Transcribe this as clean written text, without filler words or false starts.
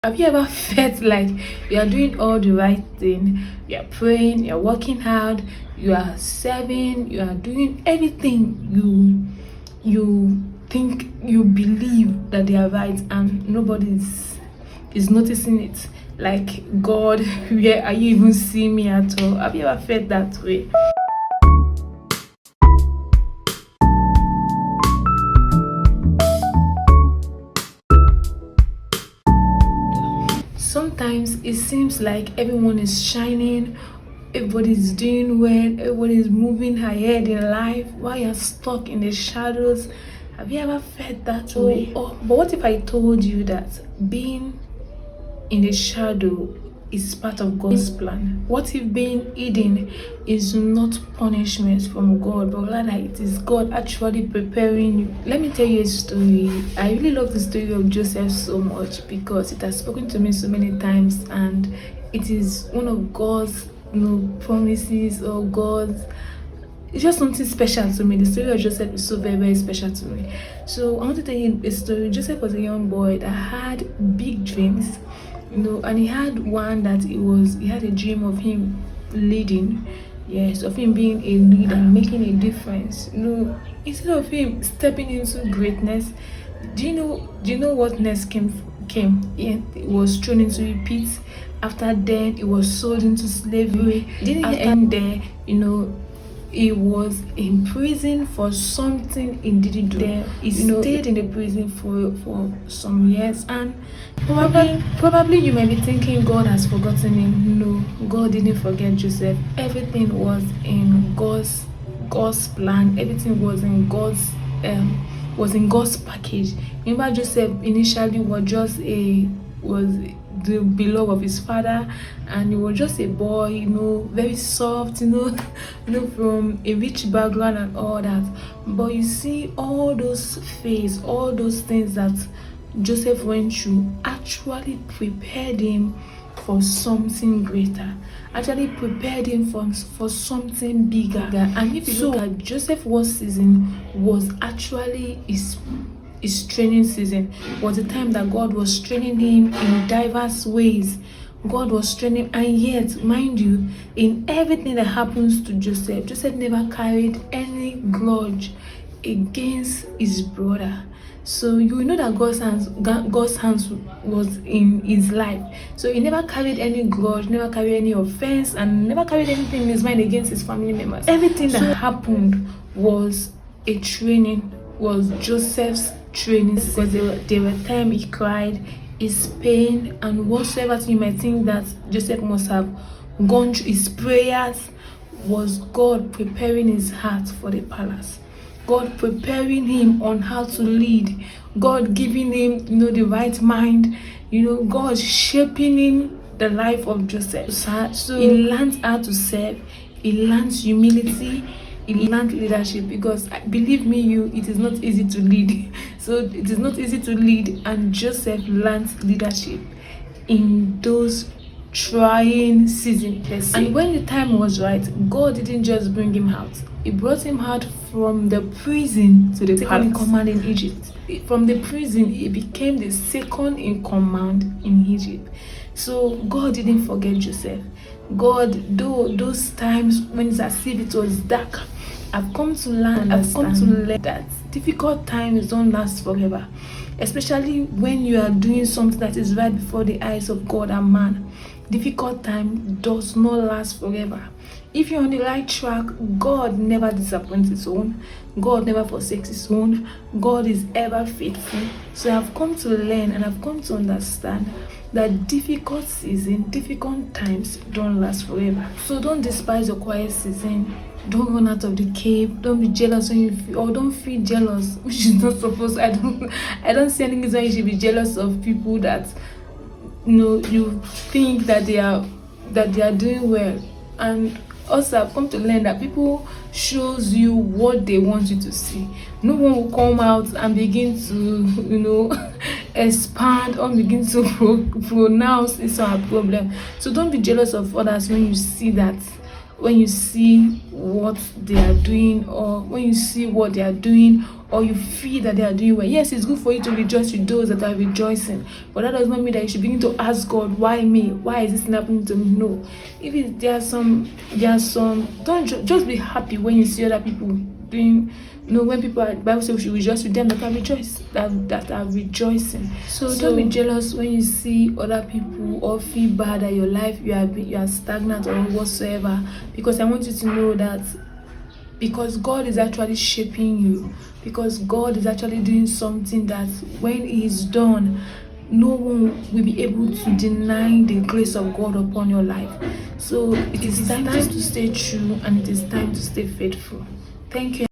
Have you ever felt like you are doing all the right thing? You are praying, you are working hard, you are serving, you are doing everything you think, you believe that they are right, and nobody is noticing it. Like, God, where are you even seeing me at all? Have you ever felt that way? Sometimes it seems like everyone is shining, everybody's doing well, everybody's moving ahead in life while you're stuck in the shadows. Have you ever felt that way? But what if I told you that being in the shadow is part of God's plan? What if being hidden is not punishment from God, but rather it is God actually preparing you? Let me tell you a story. I really love the story of Joseph so much because it has spoken to me so many times, and it is one of God's promises, or God's, it's just something special to me. The story of Joseph is so very, very special to me. So I want to tell you a story. Joseph was a young boy that had big dreams, and he had one that he had a dream of him leading, yes, of him being a leader, making a difference. Instead of him stepping into greatness, do you know what next came? He was thrown into a pit. After then, he was sold into slavery. Didn't end there, he was in prison for something he didn't do. He stayed in the prison for some years, and probably you may be thinking God has forgotten him. No, God didn't forget Joseph. Everything was in God's plan. Everything was in God's package. Remember, Joseph initially was the beloved of his father, and he was just a boy, very soft, from a rich background and all that. But you see, all those things that Joseph went through actually prepared him for something greater, actually prepared him for something bigger. And if you look at Joseph's season, was actually his training season, was the time that God was training him in diverse ways. God was training, and yet, mind you, in everything that happens to Joseph never carried any grudge against his brother. So you know that God's hands was in his life. So he never carried any grudge, never carried any offense, and never carried anything in his mind against his family members. Everything that happened was Joseph's training, because there were times he cried, his pain, and whatsoever you might think that Joseph must have gone through. His prayers was God preparing his heart for the palace, God preparing him on how to lead, God giving him the right mind, God shaping him the life of Joseph. So he learned how to serve, he learned humility, he learned leadership, because believe me, it is not easy to lead. So it is not easy to lead, and Joseph learned leadership in those trying seasons. And when the time was right, God didn't just bring him out, he brought him out from the prison to the second in command in Egypt. From the prison, he became the second in command in Egypt. So God didn't forget Joseph. God, though those times when it's as if it was dark, I've come to learn that difficult times don't last forever, especially when you are doing something that is right before the eyes of God and man. Difficult time does not last forever. If you're on the right track, God never disappoints his own. God never forsakes his own. God is ever faithful. So I've come to learn, and I've come to understand that difficult times don't last forever. So don't despise your quiet season. Don't run out of the cave. Don't be jealous when you feel, or don't feel jealous, which is not supposed. I don't see any reason you should be jealous of people that you think that they are doing well. And also, I've come to learn that people shows you what they want you to see. No one will come out and begin to expand or begin to pronounce it's not a problem. So don't be jealous of others when you see that, when you see what they are doing, or when you see what they are doing, or you feel that they are doing well. Yes, it's good for you to rejoice with those that are rejoicing, but that does not mean that you should begin to ask God, why me? Why is this happening to me? No. If there are some, don't just be happy when you see other people doing. When people are, Bible says we should rejoice with them that are rejoicing. So don't be jealous when you see other people, or feel bad that your life you are stagnant or whatsoever, because I want you to know that because God is actually shaping you, because God is actually doing something that when He is done, no one will be able to deny the grace of God upon your life. So it is time to stay true, and it is time to stay faithful. Thank you.